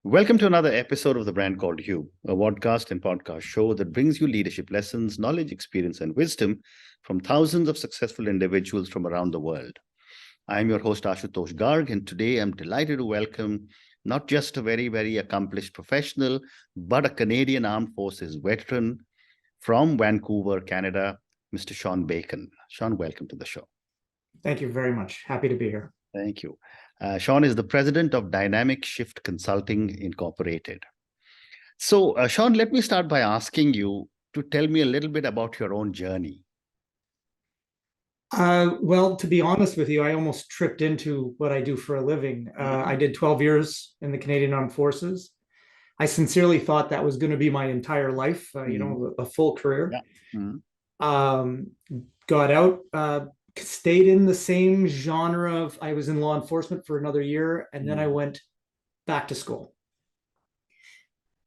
Welcome to another episode of The Brand Called You, a podcast and podcast show that brings you leadership lessons, knowledge, experience, and wisdom from thousands of successful individuals from around the world. I'm your host, Ashutosh Garg, and today I'm delighted to welcome not just a very, very accomplished professional, but a Canadian Armed Forces veteran from Vancouver, Canada, Mr. Sean Bacon. Sean, welcome to the show. Thank you very much. Happy to be here. Thank you. Sean is the president of Dynamic Shift Consulting Incorporated. So, Sean, let me start by asking you to tell me a little bit about your own journey. Well, to be honest with you, I almost tripped into what I do for a living. I did 12 years in the Canadian Armed Forces. I sincerely thought that was going to be my entire life, a full career. Yeah. Got out, stayed in the same genre of, I was in law enforcement for another year, and then I went back to school.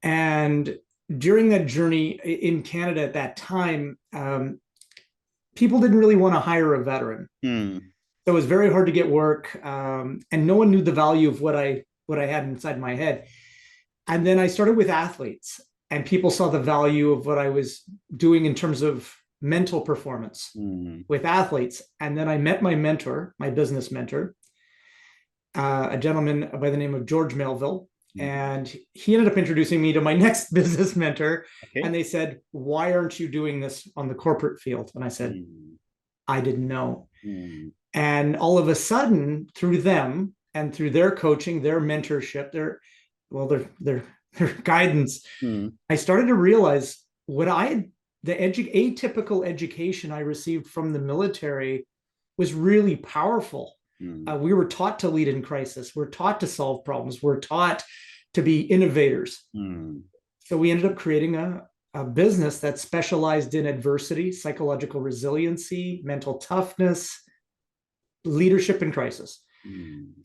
And during that journey in Canada at that time, people didn't really want to hire a veteran. So it was very hard to get work, and no one knew the value of what I had inside my head. And then I started with athletes, and people saw the value of what I was doing in terms of mental performance with athletes. And then I met my mentor, my business mentor, a gentleman by the name of George Melville. And he ended up introducing me to my next business mentor. Okay. And they said, "Why aren't you doing this on the corporate field?" And I said, "I didn't know." And all of a sudden, through them and through their coaching, their mentorship, their guidance, I started to realize what the atypical education I received from the military was really powerful. We were taught to lead in crisis. We're taught to solve problems. We're taught to be innovators. So we ended up creating a business that specialized in adversity, psychological resiliency, mental toughness, leadership in crisis.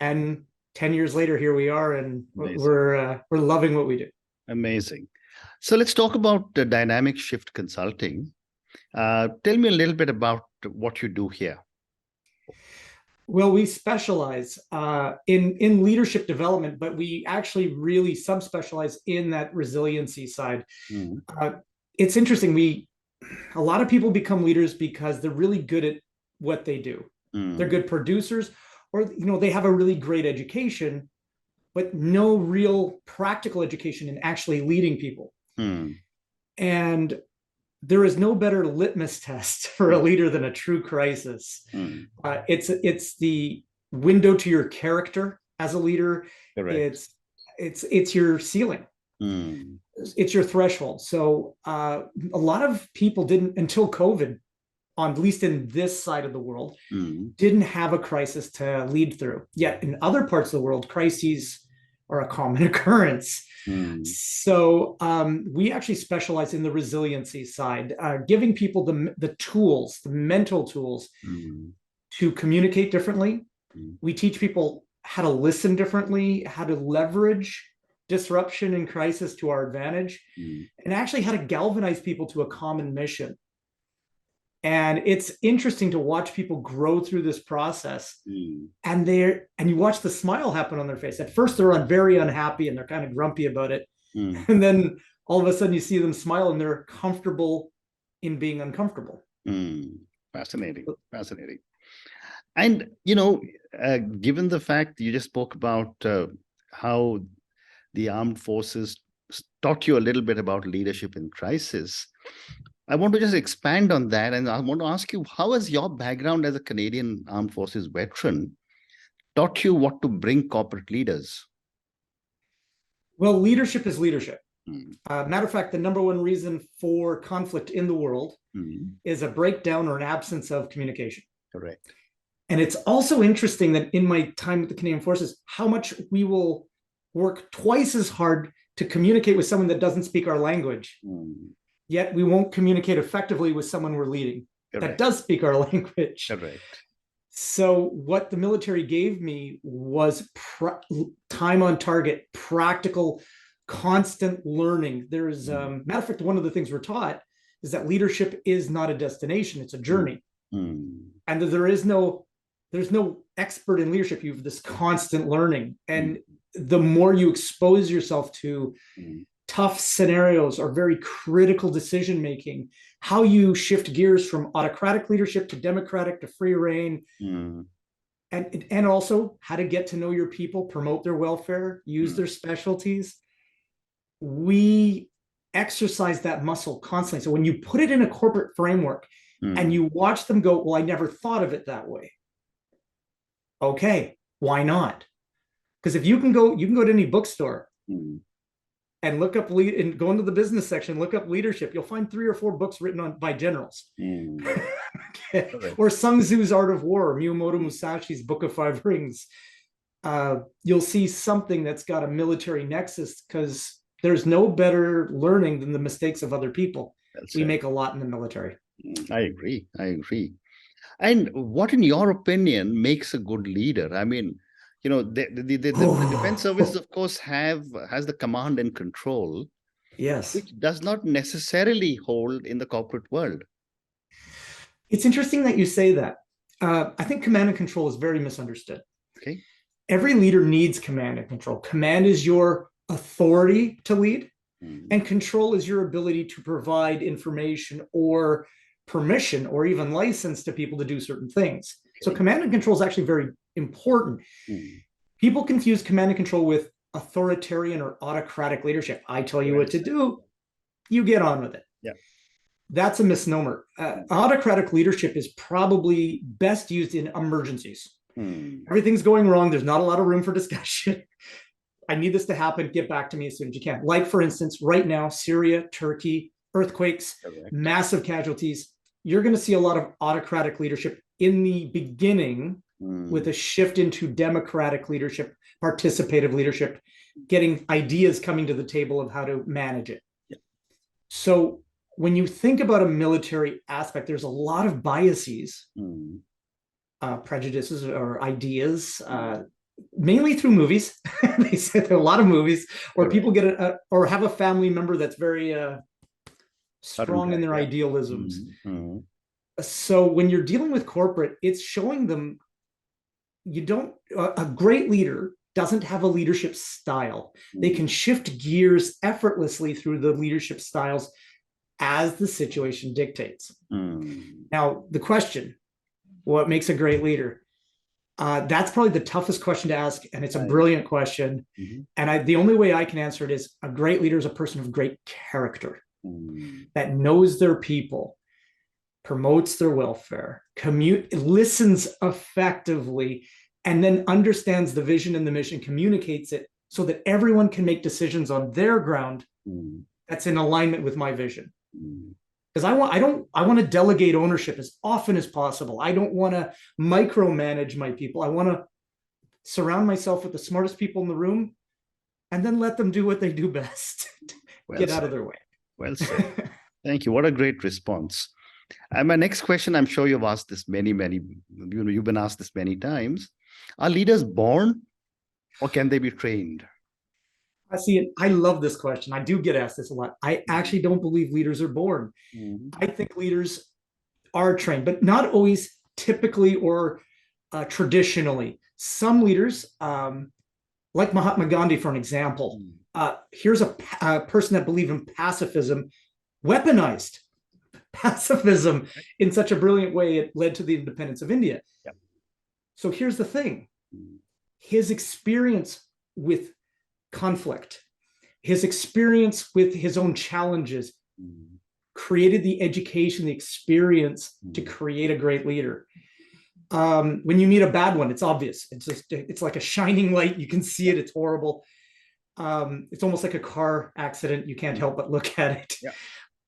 And 10 years later, here we are, and we're loving what we do. Amazing. So let's talk about the Dynamic Shift Consulting. Tell me a little bit about what you do here. Well, we specialize in leadership development, but we actually really subspecialize in that resiliency side. It's interesting. A lot of people become leaders because they're really good at what they do. They're good producers, or they have a really great education, but no real practical education in actually leading people. And there is no better litmus test for a leader than a true crisis. It's the window to your character as a leader. Correct. It's your ceiling. It's your threshold. So a lot of people didn't, until COVID, at least in this side of the world, didn't have a crisis to lead through. Yet in other parts of the world, crises are a common occurrence. So we actually specialize in the resiliency side, giving people the tools, the mental tools to communicate differently. We teach people how to listen differently, how to leverage disruption and crisis to our advantage, and actually how to galvanize people to a common mission. And it's interesting to watch people grow through this process, and you watch the smile happen on their face. At first, they're very unhappy and they're kind of grumpy about it. And then all of a sudden you see them smile and they're comfortable in being uncomfortable. Fascinating. And, given the fact you just spoke about how the armed forces taught you a little bit about leadership in crisis, I want to just expand on that, and I want to ask you, how has your background as a Canadian Armed Forces veteran taught you what to bring corporate leaders? Well, leadership is leadership. Matter of fact, the number one reason for conflict in the world is a breakdown or an absence of communication. Correct. And it's also interesting that in my time with the Canadian Forces, how much we will work twice as hard to communicate with someone that doesn't speak our language. Yet we won't communicate effectively with someone we're leading that does speak our language. Correct. So what the military gave me was time on target, practical, constant learning. There's, matter of fact, one of the things we're taught is that leadership is not a destination, it's a journey. And that there is no there's no expert in leadership. You have this constant learning. And the more you expose yourself to tough scenarios or very critical decision making, how you shift gears from autocratic leadership to democratic to free reign, and also how to get to know your people, promote their welfare, use their specialties. We exercise that muscle constantly. So when you put it in a corporate framework and you watch them go, well, I never thought of it that way. Okay, why not? Because if you can go to any bookstore and look up and go into the business section, look up leadership, you'll find 3 or 4 books written by generals. Okay. Or Sun Tzu's Art of War, Miyamoto Musashi's Book of 5 Rings. You'll see something that's got a military nexus, because there's no better learning than the mistakes of other people. We make a lot in the military. I agree. And what, in your opinion, makes a good leader? I mean, the defense service, of course, has the command and control. Yes. Which does not necessarily hold in the corporate world. It's interesting that you say that. I think command and control is very misunderstood. Okay. Every leader needs command and control. Command is your authority to lead, and control is your ability to provide information or permission or even license to people to do certain things. Okay. So command and control is actually very important. People confuse command and control with authoritarian or autocratic leadership. I tell you what to do, you get on with it. Yeah. That's a misnomer. Autocratic leadership is probably best used in emergencies. Everything's going wrong. There's not a lot of room for discussion. I need this to happen. Get back to me as soon as you can. Like, for instance, right now, Syria, Turkey, earthquakes, massive casualties. You're going to see a lot of autocratic leadership in the beginning, with a shift into democratic leadership, participative leadership, getting ideas coming to the table of how to manage it. Yeah. So when you think about a military aspect, there's a lot of biases, prejudices or ideas, mainly through movies. They said there are a lot of movies where people get or have a family member that's very strong in their idealisms. So when you're dealing with corporate, it's showing them a great leader doesn't have a leadership style. They can shift gears effortlessly through the leadership styles as the situation dictates. Now, the question, what makes a great leader? That's probably the toughest question to ask, and it's a brilliant question. And the only way I can answer it is a great leader is a person of great character that knows their people, promotes their welfare, listens effectively, and then understands the vision and the mission, communicates it so that everyone can make decisions on their ground that's in alignment with my vision. Because I want to delegate ownership as often as possible. I don't want to micromanage my people. I want to surround myself with the smartest people in the room and then let them do what they do best. Get out of their way. Well said. Thank you. What a great response. And my next question, I'm sure you've asked this you've been asked this many times. Are leaders born, or can they be trained? I love this question. I do get asked this a lot. I actually don't believe leaders are born. I think leaders are trained, but not always typically or traditionally. Some leaders, like Mahatma Gandhi, for an example, here's a person that believed in pacifism, weaponized pacifism in such a brilliant way, it led to the independence of India. Yep. So here's the thing. His experience with conflict, his experience with his own challenges created the education, the experience to create a great leader. When you meet a bad one, it's obvious. It's like a shining light. You can see it. It's horrible. It's almost like a car accident. You can't help but look at it. Yeah.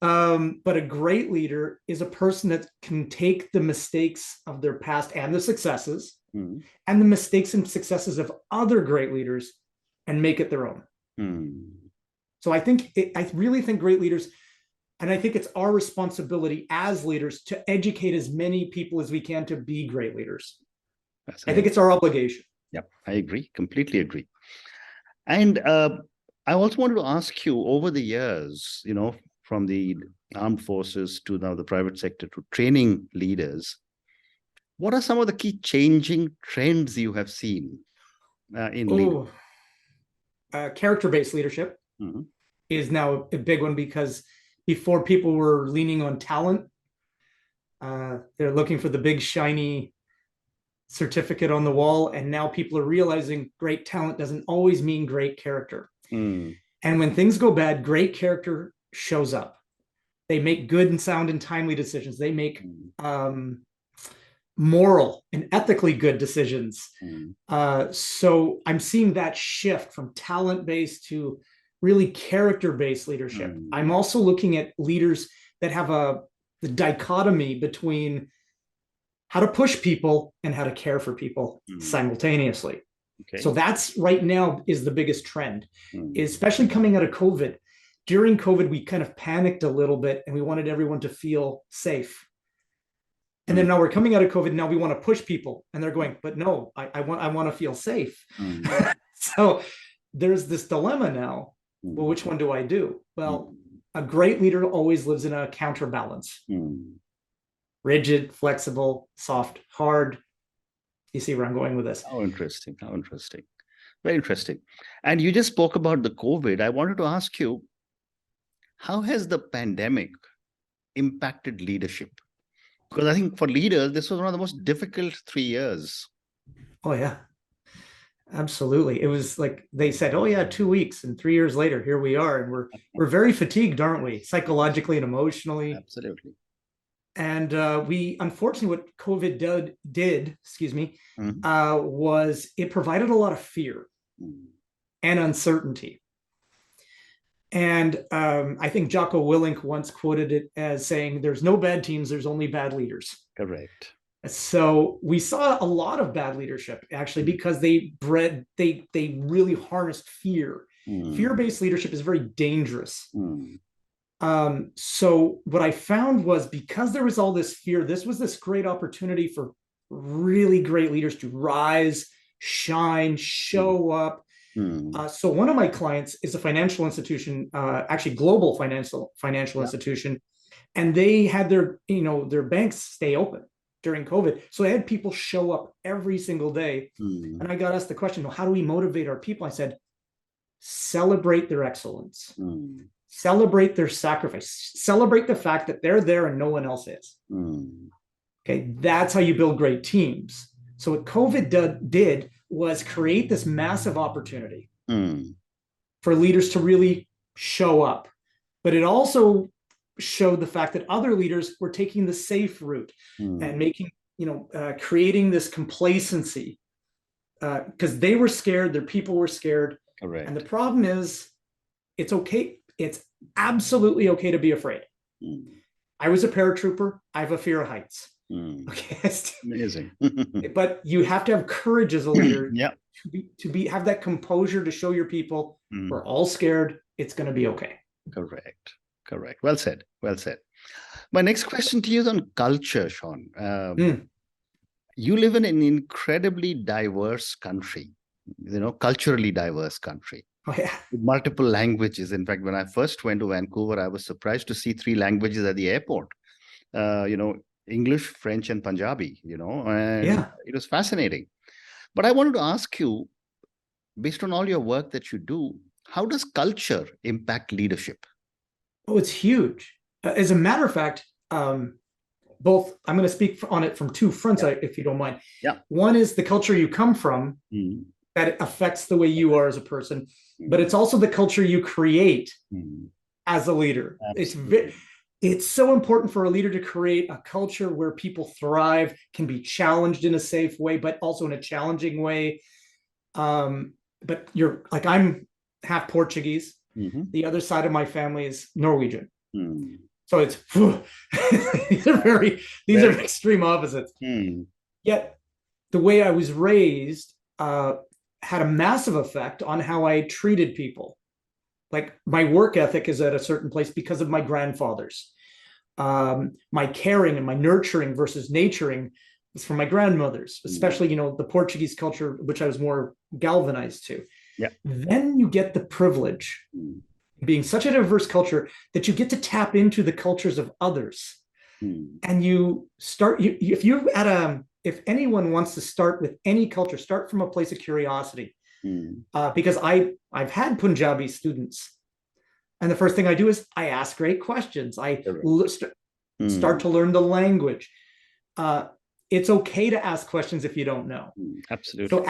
But a great leader is a person that can take the mistakes of their past and the successes and the mistakes and successes of other great leaders and make it their own. So I really think great leaders, and I think it's our responsibility as leaders to educate as many people as we can to be great leaders. I think it's our obligation. Yeah, I agree, completely agree. And I also wanted to ask you, over the years, from the armed forces to now the private sector to training leaders, What are some of the key changing trends you have seen in leadership? Character-based leadership is now a big one, because before people were leaning on talent. They're looking for the big shiny certificate on the wall, and now people are realizing great talent doesn't always mean great character. And when things go bad, great character shows up. They make good and sound and timely decisions. They make moral and ethically good decisions. So I'm seeing that shift from talent-based to really character-based leadership. I'm also looking at leaders that have the dichotomy between how to push people and how to care for people simultaneously. Okay. So that's right now is the biggest trend, especially coming out of COVID. During COVID, we kind of panicked a little bit and we wanted everyone to feel safe. And then now we're coming out of COVID. Now we want to push people, and they're going, but no, I want to feel safe. So there's this dilemma now. Well, which one do I do? Well, a great leader always lives in a counterbalance. Rigid, flexible, soft, hard. You see where I'm going with this? How interesting. How interesting. Very interesting. And you just spoke about the COVID. I wanted to ask you, how has the pandemic impacted leadership? Because I think for leaders, this was one of the most difficult 3 years. Oh, yeah. Absolutely. It was like they said, oh, yeah, 2 weeks. And 3 years later, here we are. And we're very fatigued, aren't we? Psychologically and emotionally. Absolutely. And we, unfortunately, what COVID did, was it provided a lot of fear and uncertainty. And I think Jocko Willink once quoted it as saying, there's no bad teams, there's only bad leaders. Correct. So we saw a lot of bad leadership, actually, because they really harnessed fear. Fear-based leadership is very dangerous. So what I found was, because there was all this fear, this was this great opportunity for really great leaders to rise, shine, show up. So one of my clients is a financial institution, actually global financial institution, and they had their banks stay open during COVID. So they had people show up every single day. And I got asked the question, well, how do we motivate our people? I said, celebrate their excellence, celebrate their sacrifice, celebrate the fact that they're there and no one else is. Okay, that's how you build great teams. So what COVID did was create this massive opportunity for leaders to really show up. But it also showed the fact that other leaders were taking the safe route and making, creating this complacency because they were scared, their people were scared. Correct. And the problem is, it's okay. It's absolutely okay to be afraid. I was a paratrooper. I have a fear of heights. Okay, amazing. But you have to have courage as a leader to have that composure to show your people we're all scared. It's going to be okay. Correct. Well said. My next question to you is on culture, Sean. You live in an incredibly diverse country, culturally diverse country. Oh, yeah. With multiple languages. In fact, when I first went to Vancouver, I was surprised to see 3 languages at the airport. English, French, and Punjabi, and it was fascinating. But I wanted to ask you, based on all your work that you do, how does culture impact leadership? Oh, it's huge. As a matter of fact, I'm going to speak on it from 2 fronts, if you don't mind. One is the culture you come from, that affects the way you are as a person, but it's also the culture you create as a leader. It's so important for a leader to create a culture where people thrive, can be challenged in a safe way, but also in a challenging way. But I'm half Portuguese. The other side of my family is Norwegian. So it's these are extreme opposites. Yet the way I was raised had a massive effect on how I treated people. Like my work ethic is at a certain place because of my grandfathers. My caring and my nurturing versus naturing is from my grandmothers, especially, the Portuguese culture, which I was more galvanized to. Then you get the privilege, being such a diverse culture, that you get to tap into the cultures of others. And you start, if you're at if anyone wants to start with any culture, start from a place of curiosity. Because I've had Punjabi students, and the first thing I do is I ask great questions. I start to learn the language. It's okay to ask questions if you don't know. Absolutely. So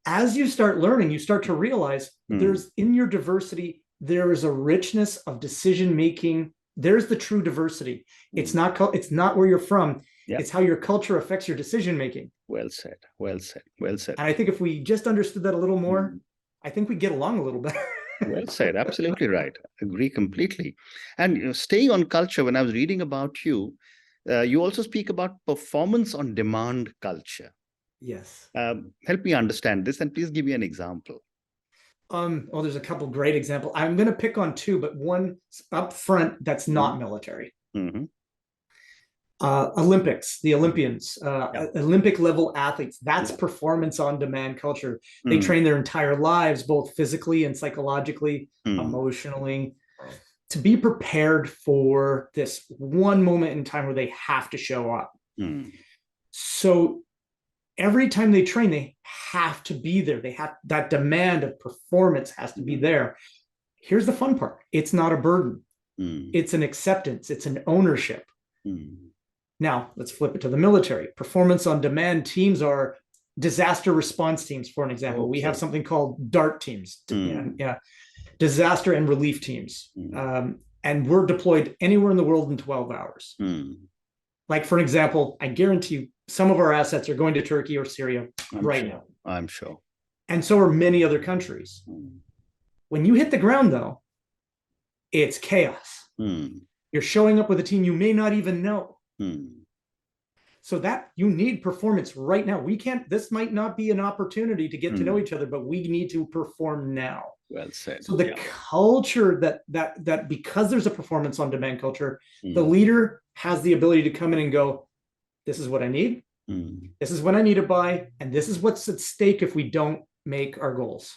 as you start learning, you start to realize there's, in your diversity, there is a richness of decision making. There's the true diversity. It's not where you're from. It's how your culture affects your decision making. Well said. Well said. Well said. And I think if we just understood that a little more, I think we get along a little better. Well said. Absolutely right. Agree completely. And staying on culture, when I was reading about you, you also speak about performance on demand culture. Yes. Help me understand this, and please give me an example. Well, there's a couple great examples. I'm going to pick on two, but one up front that's not military. Olympics, the Olympians, Olympic level athletes, that's performance on demand culture. They train their entire lives, both physically and psychologically, emotionally, to be prepared for this one moment in time where they have to show up. So every time they train, they have to be there. They have that demand of performance has to be there. Here's the fun part. It's not a burden. It's an acceptance. It's an ownership. Now, let's flip it to the military. Performance on demand teams are disaster response teams, for an example. We have something called DART teams, disaster and relief teams. And we're deployed anywhere in the world in 12 hours. Like, for example, I guarantee you some of our assets are going to Turkey or Syria now. I'm sure. And so are many other countries. When you hit the ground, though, it's chaos. You're showing up with a team you may not even know. So that you need performance right now. This might not be an opportunity to get to know each other, but we need to perform now. Well said. So the culture that because there's a performance on demand culture, the leader has the ability to come in and go, this is what I need. This is what I need to buy. And this is what's at stake if we don't make our goals.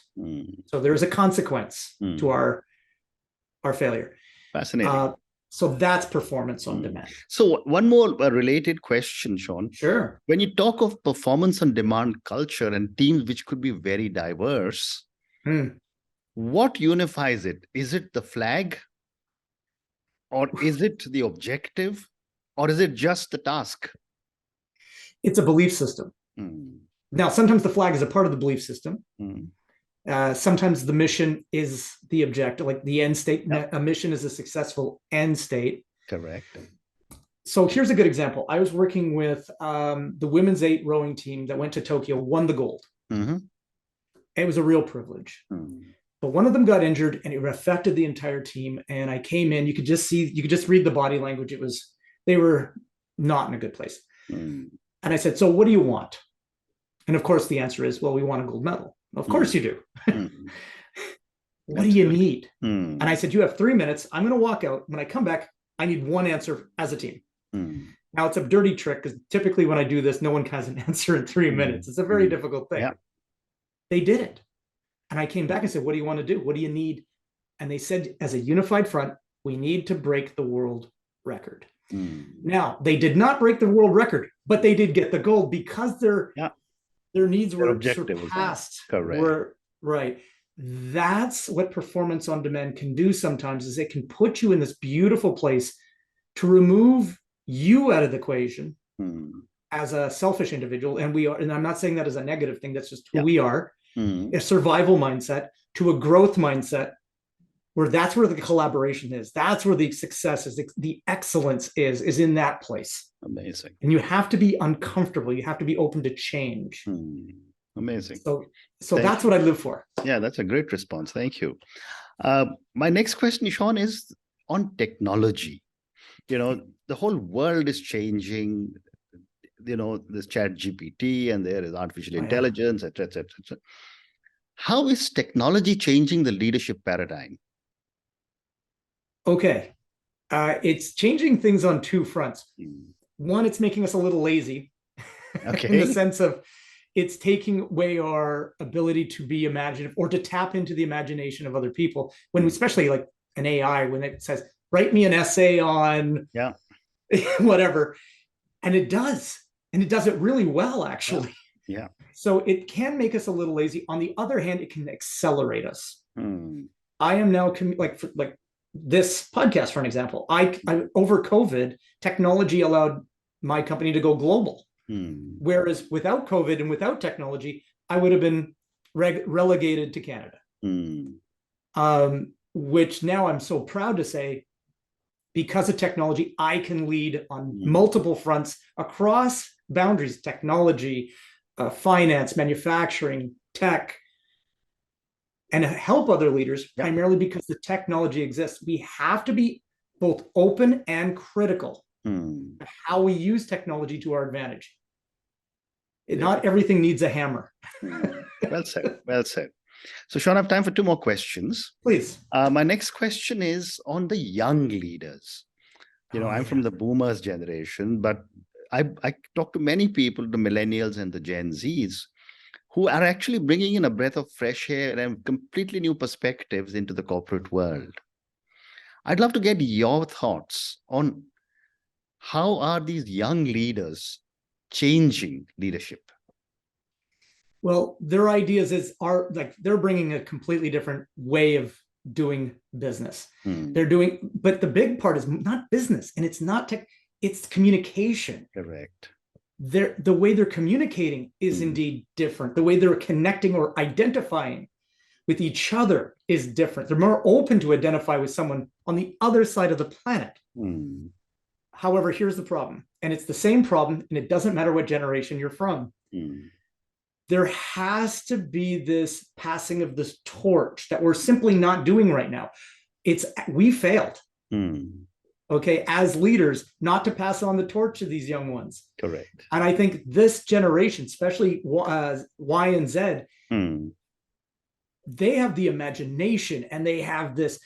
So there's a consequence to our failure. Fascinating. So that's performance on demand. So one more related question, Sean. Sure. When you talk of performance on demand culture and teams which could be very diverse, what unifies it? Is it the flag? Or is it the objective? Or is it just the task? It's a belief system. Now, sometimes the flag is a part of the belief system. Sometimes the mission is the objective, like the end state. A mission is a successful end state. Correct. So here's a good example. I was working with the women's 8 rowing team that went to Tokyo, won the gold. It was a real privilege. But one of them got injured and it affected the entire team. And I came in, you could just read the body language. They were not in a good place. And I said, so what do you want? And of course the answer is, well, we want a gold medal. Of course you do. What do you need? And I said, you have 3 minutes. I'm going to walk out. When I come back, I need one answer as a team. Now, it's a dirty trick because typically when I do this, no one has an answer in 3 minutes. It's a very difficult thing. They did it. And I came back and said, what do you want to do? What do you need? And they said, as a unified front, we need to break the world record. Now, they did not break the world record, but they did get the gold because their needs were surpassed. Correct. Right. That's what performance on demand can do sometimes, is it can put you in this beautiful place to remove you out of the equation as a selfish individual. And I'm not saying that as a negative thing. That's just who we are. A survival mindset to a growth mindset, where that's where the collaboration is. That's where the success is. The excellence is in that place. Amazing. And you have to be uncomfortable. You have to be open to change. Amazing. So that's what I live for. Yeah, that's a great response. Thank you. My next question, Sean, is on technology. The whole world is changing. There's Chat GPT and there is artificial intelligence, et cetera, et cetera. How is technology changing the leadership paradigm? Okay. It's changing things on two fronts. One, it's making us a little lazy in the sense of it's taking away our ability to be imaginative or to tap into the imagination of other people. When especially like an AI, when it says, write me an essay on whatever. And it does. And it does it really well, actually. Yeah. So it can make us a little lazy. On the other hand, it can accelerate us. Mm. I am now like this podcast, for an example. I over COVID, technology allowed my company to go global. Whereas without COVID and without technology, I would have been relegated to Canada. Which now I'm so proud to say, because of technology, I can lead on multiple fronts across boundaries: technology, finance, manufacturing, tech, and help other leaders, primarily because the technology exists. We have to be both open and critical of how we use technology to our advantage. Not everything needs a hammer. Well said. Well said. So, Sean, I have time for 2 more questions. Please. My next question is on the young leaders. I'm from the boomers generation, but I talk to many people, the millennials and the Gen Zs, who are actually bringing in a breath of fresh air and completely new perspectives into the corporate world. I'd love to get your thoughts on how are these young leaders changing leadership? Well, their ideas are like they're bringing a completely different way of doing business. But the big part is not business, and it's not tech, it's communication. Correct. The way they're communicating is indeed different. The way they're connecting or identifying with each other is different. They're more open to identify with someone on the other side of the planet. However, here's the problem, and it's the same problem, and it doesn't matter what generation you're from. There has to be this passing of this torch that we're simply not doing right now. We failed. Okay, as leaders, not to pass on the torch to these young ones. Correct. And I think this generation, especially Y and Z, they have the imagination and they have this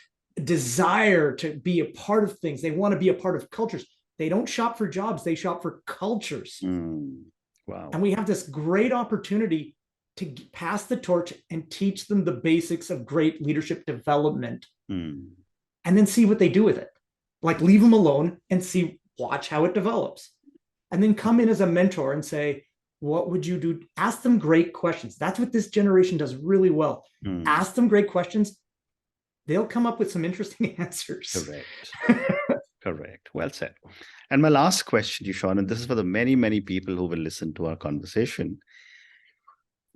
desire to be a part of things. They want to be a part of cultures. They don't shop for jobs, they shop for cultures. Wow. And we have this great opportunity to pass the torch and teach them the basics of great leadership development, and then see what they do with it. Like, leave them alone and watch how it develops. And then come in as a mentor and say, what would you do? Ask them great questions. That's what this generation does really well. Ask them great questions. They'll come up with some interesting answers. Correct. Correct. Well said. And my last question to you, Sean, and this is for the many, many people who will listen to our conversation.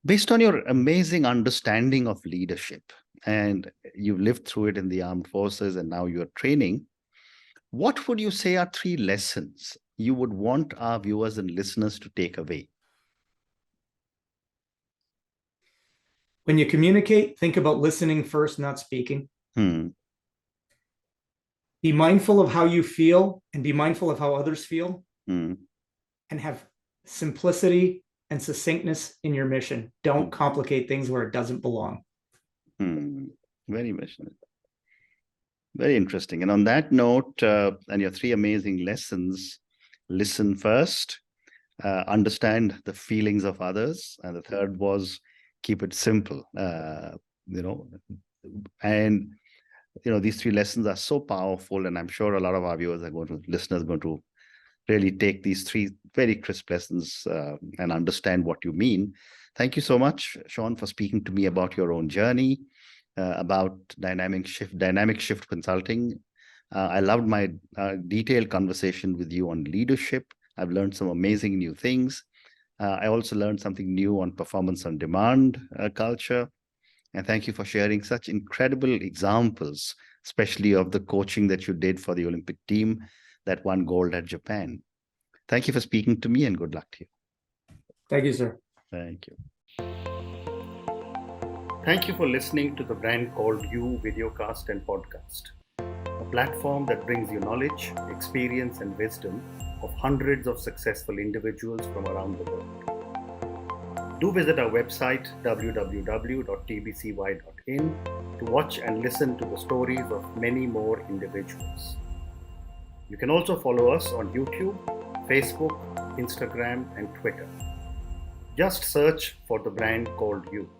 Based on your amazing understanding of leadership, and you've lived through it in the armed forces and now you're training, what would you say are 3 lessons you would want our viewers and listeners to take away? When you communicate, think about listening first, not speaking. Be mindful of how you feel and be mindful of how others feel. And have simplicity and succinctness in your mission. Don't complicate things where it doesn't belong. Very much. Very interesting. And on that note, and your 3 amazing lessons: listen first, understand the feelings of others, and the third was keep it simple. And these 3 lessons are so powerful, and I'm sure a lot of our listeners are going to really take these 3 very crisp lessons and understand what you mean. Thank you so much, Sean, for speaking to me about your own journey, about dynamic shift consulting. I loved my detailed conversation with you on leadership. I've learned some amazing new things. I also learned something new on performance on demand culture. And thank you for sharing such incredible examples, especially of the coaching that you did for the Olympic team that won gold at Japan. Thank you for speaking to me, and good luck to you. Thank you, sir. Thank you. Thank you for listening to the Brand Called You videocast and podcast, a platform that brings you knowledge, experience, and wisdom of hundreds of successful individuals from around the world. Do visit our website, www.tbcy.in, to watch and listen to the stories of many more individuals. You can also follow us on YouTube, Facebook, Instagram, and Twitter. Just search for the Brand Called You.